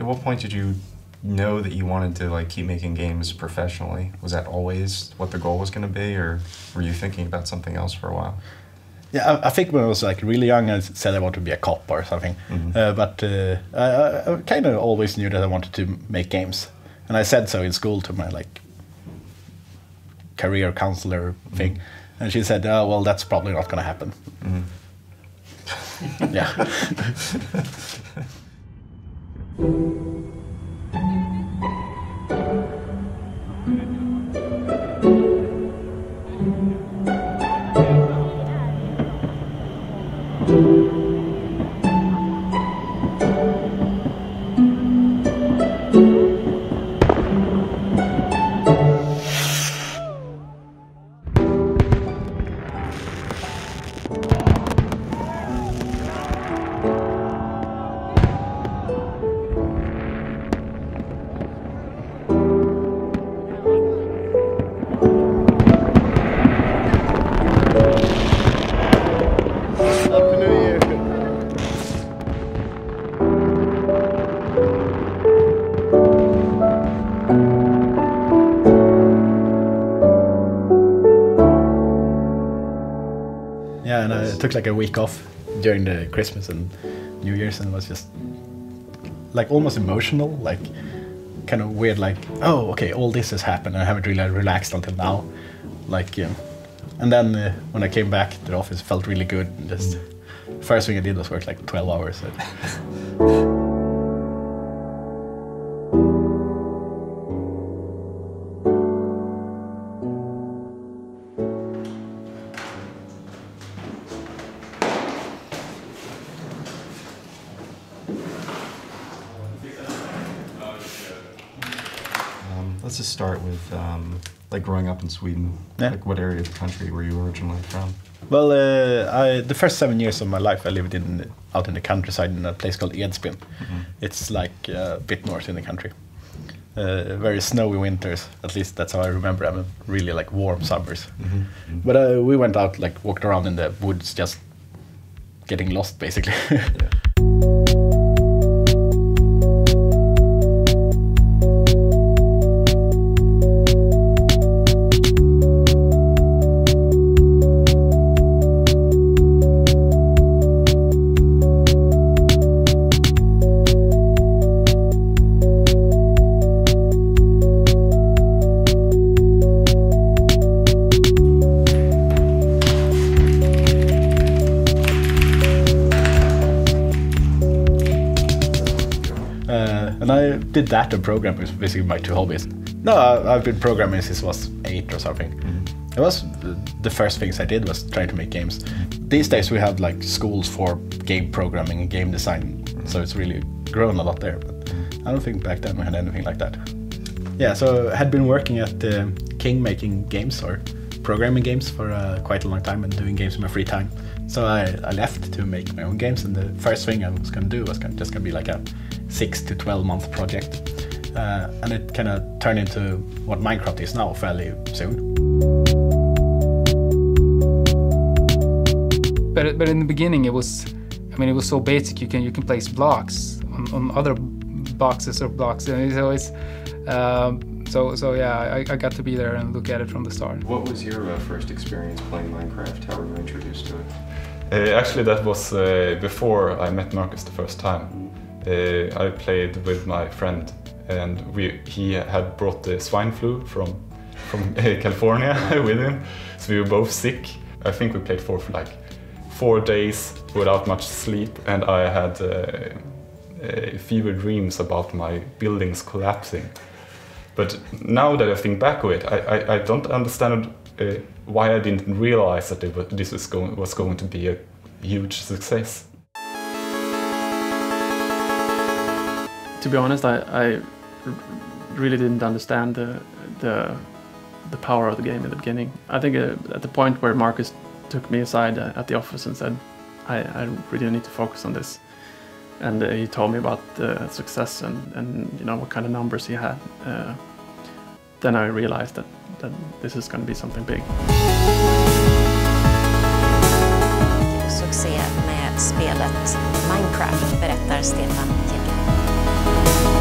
At what point did you know that you wanted to like keep making games professionally? Was that always what the goal was going to be, or were you thinking about something else for a while? Yeah, I think when I was like really young, I said I wanted to be a cop or something. But I kind of always knew that I wanted to make games, and I said so in school to my like career counselor thing, and she said, "Oh, well, that's probably not going to happen." Yeah. Yeah, and I took like a week off during the Christmas and New Year's, and it was just like almost emotional, like kind of weird, like, oh, okay, all this has happened, and I haven't really relaxed until now, like, yeah. And then when I came back to the office, it felt really good. And just first thing I did was work like 12 hours. Let's just start with like growing up in Sweden. Yeah. Like, what area of the country were you originally from? Well, the first 7 years of my life I lived out in the countryside in a place called Edsbyn. It's like a bit north in the country. Very snowy winters, at least that's how I remember them. Really like warm summers. But we went out, like walked around in the woods, just getting lost basically. Yeah. And I did that and programming was basically my two hobbies. No, I've been programming since I was 8 or something. It was the first things I did was trying to make games. These days we have like schools for game programming and game design, so it's really grown a lot there. But I don't think back then we had anything like that. Yeah, so I had been working at King making games or programming games for quite a long time and doing games in my free time. So I left to make my own games, and the first thing I was going to do was just going to be like a 6 to 12 month project. And it kind of turned into what Minecraft is now fairly soon. But in the beginning it was, I mean, it was so basic. You can place blocks on other boxes or blocks, and so it's so yeah, I got to be there and look at it from the start. What was your first experience playing Minecraft? How were you introduced to it? Actually, that was before I met Marcus the first time. I played with my friend, and he had brought the swine flu from California with him, so we were both sick. I think we played for like 4 days without much sleep, and I had fever dreams about my buildings collapsing. But now that I think back of it, I don't understand why I didn't realize that this was going to be a huge success. To be honest, I really didn't understand the power of the game in the beginning. I think at the point where Marcus took me aside at the office and said, I really need to focus on this. And he told me about the success and you know, what kind of numbers he had. Then I realized that this is going to be something big. Succé med spelet Minecraft, berättar Stefan Jäger.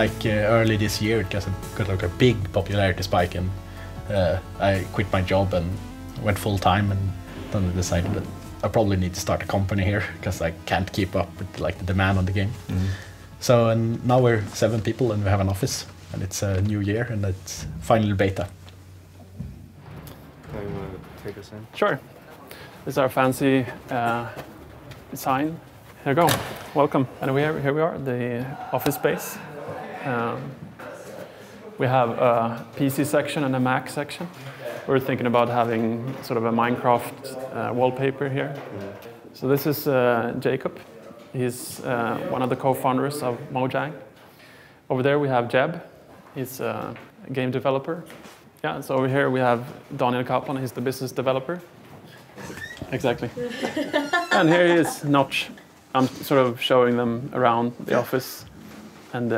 like early this year, it got like a big popularity spike, and I quit my job and went full time, and then I decided that I probably need to start a company here because I can't keep up with like the demand on the game. So and now we're 7 people and we have an office, and it's a new year and it's final beta. You want to take us in? Sure. This is our fancy sign. Here you go. Welcome. And here we are, the office space. We have a PC section and a Mac section. We're thinking about having sort of a Minecraft wallpaper here. So this is Jacob. He's one of the co-founders of Mojang. Over there we have Jeb. He's a game developer. Yeah, so over here we have Daniel Kaplan. He's the business developer. Exactly. And here he is, Notch. I'm sort of showing them around the office. And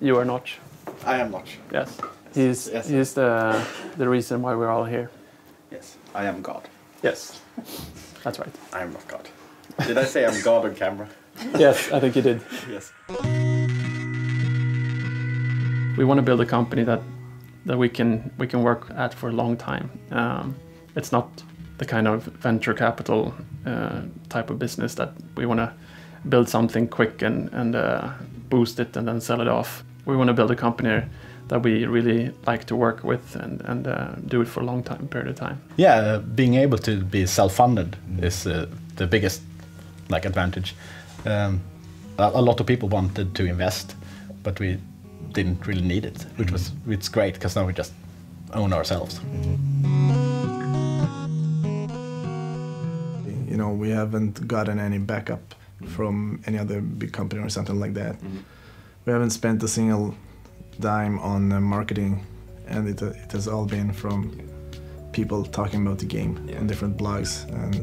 you are Notch. I am Notch. Yes. He's the reason why we're all here. Yes, I am God. Yes, that's right. I am not God. Did I say I'm God on camera? Yes, I think you did. Yes. We want to build a company that we can work at for a long time. It's not the kind of venture capital type of business that we want to build something quick and boost it and then sell it off. We want to build a company that we really like to work with and do it for a long period of time. Yeah, being able to be self-funded is the biggest advantage. A lot of people wanted to invest, but we didn't really need it, it's great because now we just own ourselves. You know, we haven't gotten any backup from any other big company or something like that. We haven't spent a single dime on marketing, and it has all been from people talking about the game on different blogs and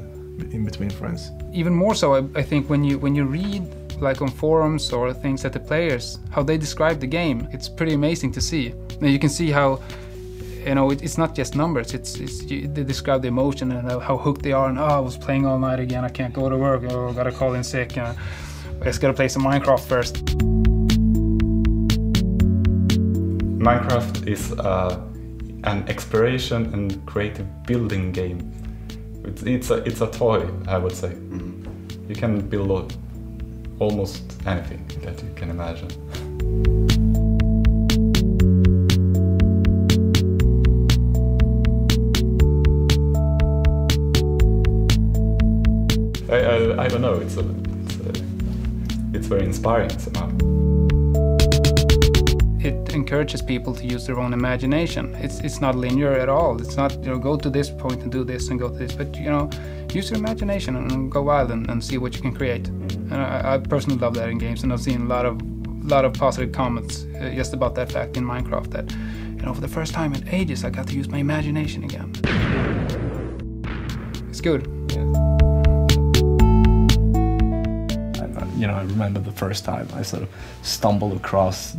in between friends. Even more so, I think when you read like on forums or things that the players, how they describe the game, it's pretty amazing to see. And you can see how, you know, it's not just numbers, they describe the emotion and how hooked they are, and I was playing all night again, I can't go to work, I gotta call in sick, I just gotta play some Minecraft first. Minecraft is an exploration and creative building game. It's a toy, I would say. You can build almost anything that you can imagine. I don't know. It's very inspiring somehow. It encourages people to use their own imagination. It's not linear at all. It's not, you know, go to this point and do this and go to this, but, you know, use your imagination and go wild and see what you can create. And I personally love that in games, and I've seen a lot of positive comments just about that fact in Minecraft, that, you know, for the first time in ages I got to use my imagination again. It's good. You know, I remember the first time I sort of stumbled across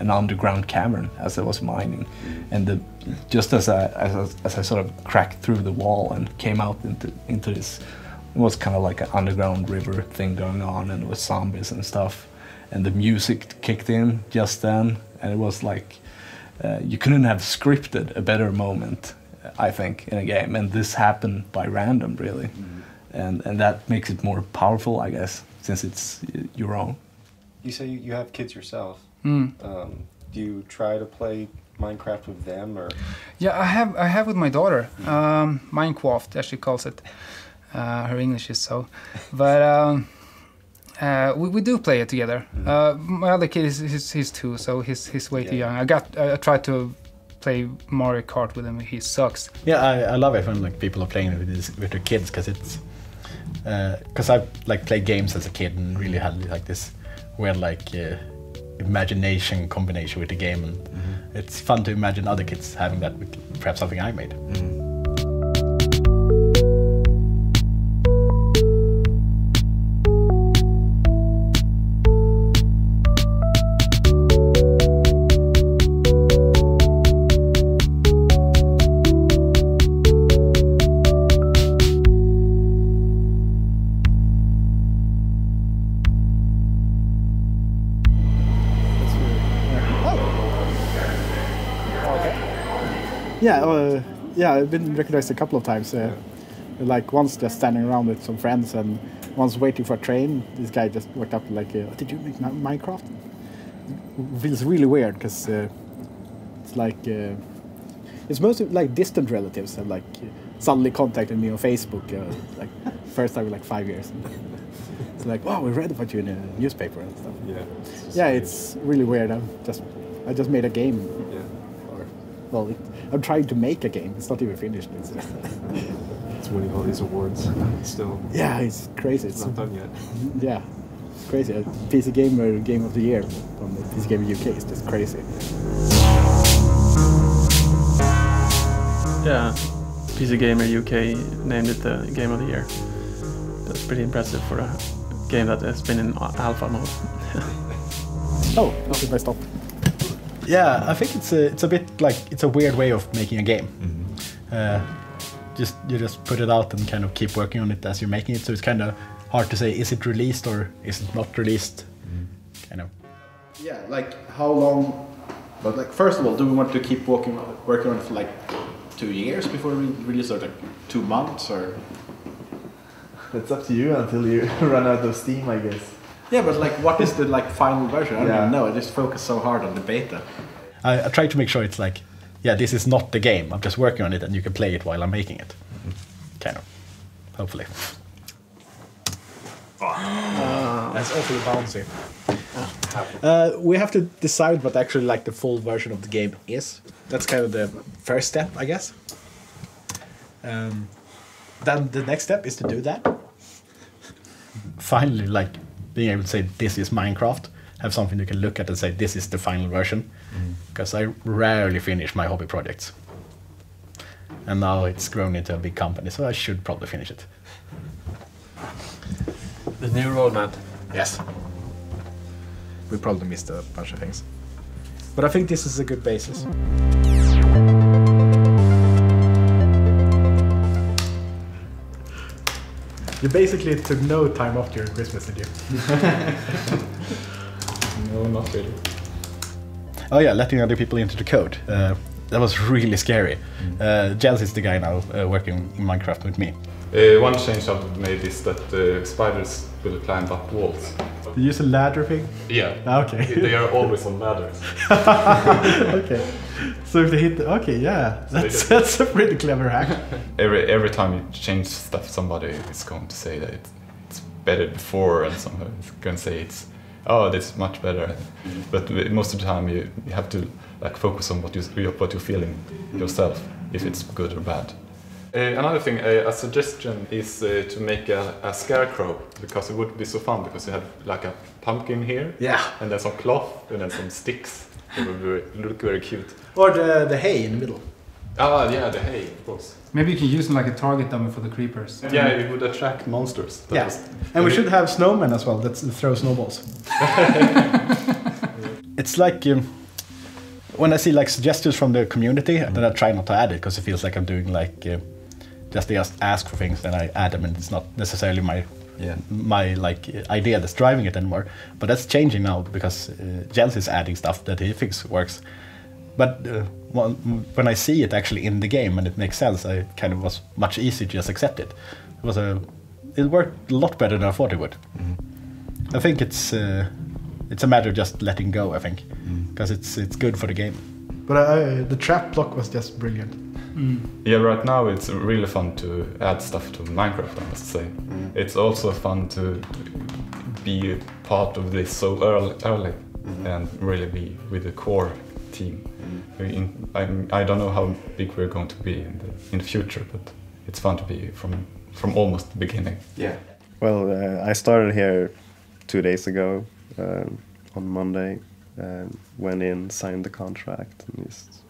an underground cavern as I was mining, and just as I sort of cracked through the wall and came out into this, it was kind of like an underground river thing going on, and it was zombies and stuff, and the music kicked in just then, and it was like you couldn't have scripted a better moment, I think, in a game, and this happened by random, really, and that makes it more powerful, I guess, since it's your own. You say you have kids yourself. Mm. Do you try to play Minecraft with them, or? Yeah, I have with my daughter. Minecraft, as she calls it. Her English is so, but we do play it together. My other kid he's 2, so he's way too young. I tried to play Mario Kart with him. He sucks. Yeah, I love it when like people are playing with their kids, because it's. Because I've like played games as a kid and really had like this weird imagination combination with the game, and it's fun to imagine other kids having that with perhaps something I made. Yeah, I've been recognized a couple of times. Like once just standing around with some friends, and once waiting for a train, this guy just walked up like, "Did you make Minecraft?" It feels really weird because it's like it's mostly like distant relatives have like suddenly contacted me on Facebook, like first time in like 5 years. It's like, "Wow, we read about you in a newspaper and stuff." Yeah, it's really weird. I just made a game. Well, I'm trying to make a game. It's not even finished. It's just It's winning all these awards. Still. yeah, it's crazy. It's not done yet. Yeah, it's crazy. PC Gamer Game of the Year from the PC Gamer UK is just crazy. Yeah, PC Gamer UK named it the Game of the Year. That's pretty impressive for a game that has been in alpha mode. Oh, if I stop. Yeah, I think it's a bit like it's a weird way of making a game. You just put it out and kind of keep working on it as you're making it. So it's kind of hard to say, is it released or is it not released? Kind of. Yeah, like how long? But like first of all, do we want to keep working on it for like 2 years before we release, or like 2 months, or? It's up to you until you run out of steam, I guess. Yeah, but like, what is the like final version? I don't even know. I just focus so hard on the beta. I try to make sure it's like, yeah, this is not the game. I'm just working on it, and you can play it while I'm making it. Kind of, hopefully. That's awfully bouncy. We have to decide what actually like the full version of the game is. That's kind of the first step, I guess. Then the next step is to do that. Finally, like being able to say this is Minecraft, have something you can look at and say this is the final version. Because I rarely finish my hobby projects. And now it's grown into a big company, so I should probably finish it. The new roadmap. Yes. We probably missed a bunch of things. But I think this is a good basis. You basically took no time off during Christmas, did you? No, not really. Oh yeah, letting other people into the code. That was really scary. Jels is the guy now working in Minecraft with me. One change I've made is that spiders will climb up walls. Did you use a ladder thing? Yeah. Okay. They are always on ladders. Okay. So if they hit okay, yeah. That's a pretty clever hack. Every time you change stuff, somebody is going to say that it's better before, and somebody is going to say this is much better. But most of the time you have to like focus on what you're feeling yourself, if it's good or bad. Another thing, a suggestion is to make a scarecrow, because it would be so fun, because you have like a pumpkin here, and then some cloth, and then some sticks. It would look very cute. Or the hay in the middle. Ah, yeah, the hay, of course. Maybe you can use them like a target dummy for the creepers. Yeah, it would attract monsters. And we should have snowmen as well that throw snowballs. It's like when I see like suggestions from the community, then I try not to add it, because it feels like I'm doing like just ask for things, then I add them, and it's not necessarily my like idea that's driving it anymore. But that's changing now, because Jens is adding stuff that he thinks works. But when I see it actually in the game and it makes sense, I kind of was much easier to just accept it. It worked a lot better than I thought it would. I think it's a matter of just letting go, I think, because it's good for the game. But the trap block was just brilliant. Yeah, right now it's really fun to add stuff to Minecraft, I must say. It's also fun to be part of this so early and really be with the core team. I don't know how big we're going to be in the future, but it's fun to be from almost the beginning. Yeah. Well, I started here 2 days ago on Monday. Went in, signed the contract, and just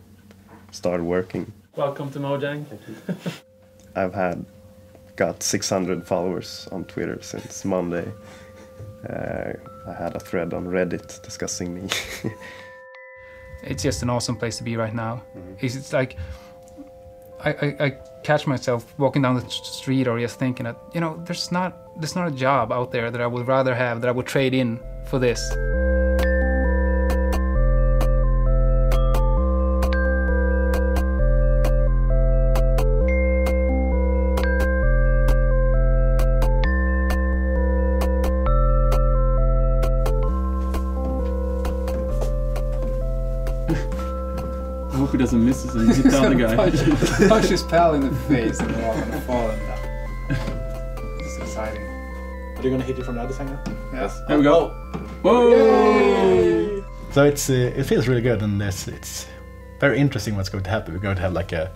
started working. Welcome to Mojang. I've got 600 followers on Twitter since Monday. I had a thread on Reddit discussing me. It's just an awesome place to be right now. It's like I catch myself walking down the street or just thinking that, there's not a job out there that I would rather have, that I would trade in for this. doesn't miss us and hit the other guy. Punch his pal in the face and they're all gonna fall and die. This is exciting. Are you gonna hit it from the other side now? Yes. Here we go. Whoa! So it feels really good, and it's very interesting what's going to happen. We're going to have like a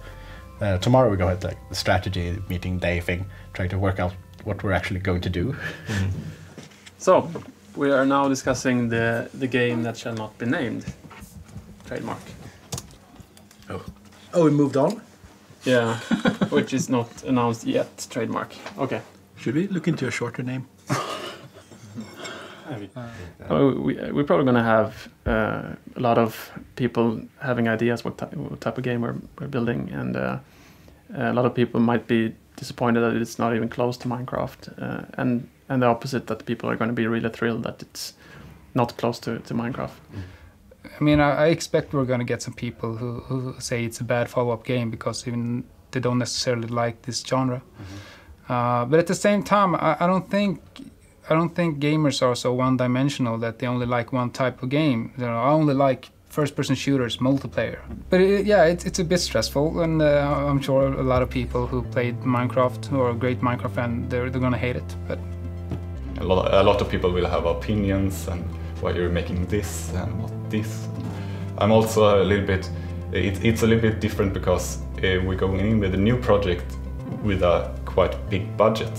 tomorrow we're going to have like a strategy meeting day thing, trying to work out what we're actually going to do. So, we are now discussing the game that shall not be named. Trademark. Oh, we moved on. Yeah, which is not announced yet. Trademark. Okay. Should we look into a shorter name? We're probably going to have a lot of people having ideas what type of game we're building, and a lot of people might be disappointed that it's not even close to Minecraft, and the opposite, that people are going to be really thrilled that it's not close to Minecraft. I mean, I expect we're going to get some people who say it's a bad follow-up game because even they don't necessarily like this genre. But at the same time, I don't think gamers are so one-dimensional that they only like one type of game. You know, I only like first-person shooters, multiplayer. But it's a bit stressful, and I'm sure a lot of people who played Minecraft who are a great Minecraft fan, they're gonna hate it. But a lot of people will have opinions and why you're making this and not this. I'm also a little bit. It's a little bit different because we're going in with a new project with a quite big budget,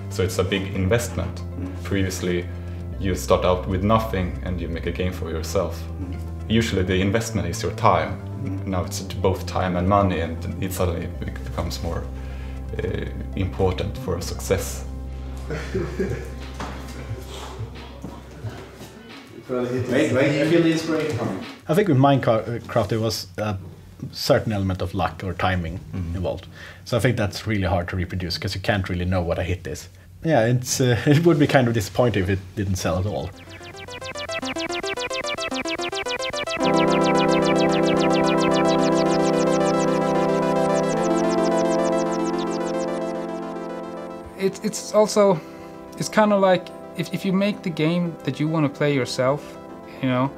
so it's a big investment. Previously, you start out with nothing and you make a game for yourself. Usually the investment is your time. Now it's both time and money, and it suddenly becomes more important for success. Wait, I feel the inspiration coming. I think with Minecraft there was a certain element of luck or timing involved. So I think that's really hard to reproduce because you can't really know what a hit is. Yeah, it would be kind of disappointing if it didn't sell at all. It's kind of like if you make the game that you want to play yourself, you know,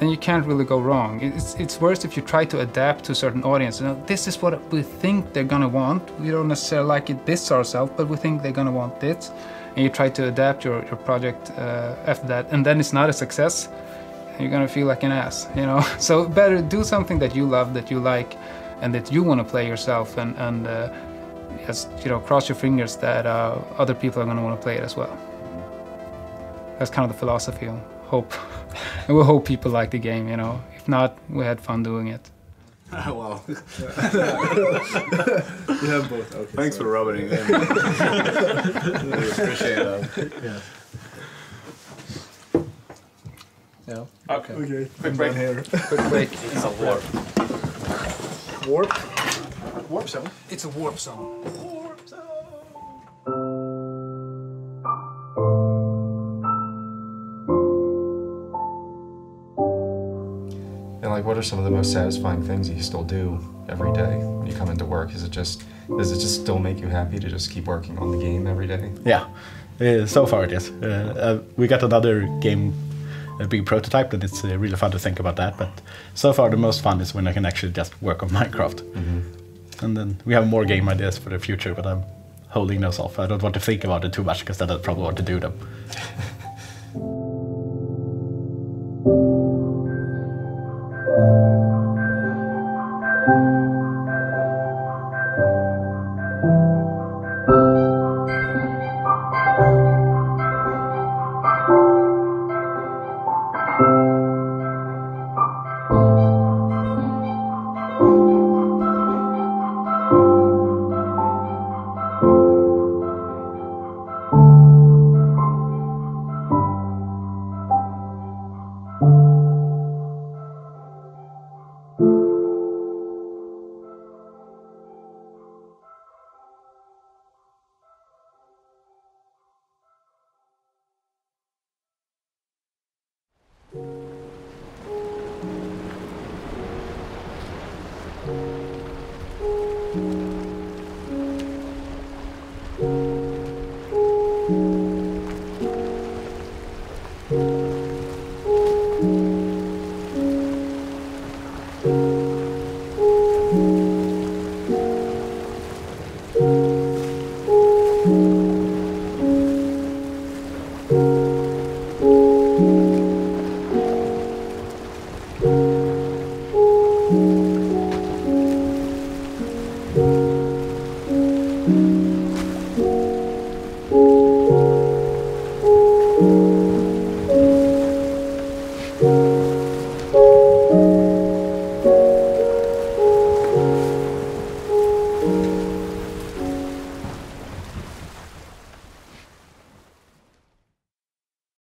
then you can't really go wrong. It's worse if you try to adapt to a certain audience. You know, this is what we think they're gonna want. We don't necessarily like it this ourselves, but we think they're gonna want this. And you try to adapt your project after that, and then it's not a success. You're gonna feel like an ass, you know. So better do something that you love, that you like, and that you want to play yourself, and just, you know, cross your fingers that other people are gonna want to play it as well. That's kind of the philosophy. Hope. And we hope people like the game, you know. If not, we had fun doing it. Wow. We have both. Okay, thanks for rubbing it in. We appreciate that. Yeah. Yeah. Okay. Quick break here. Quick break. It's a warp. Warp? Warp zone? It's a warp zone. Warp zone! And like, what are some of the most satisfying things that you still do every day when you come into work? Does it just still make you happy to just keep working on the game every day? Yeah, so far it is. We got another game, a big prototype, and it's really fun to think about that. But so far the most fun is when I can actually just work on Minecraft. And then we have more game ideas for the future, but I'm holding those off. I don't want to think about it too much because then I'd probably want to do them.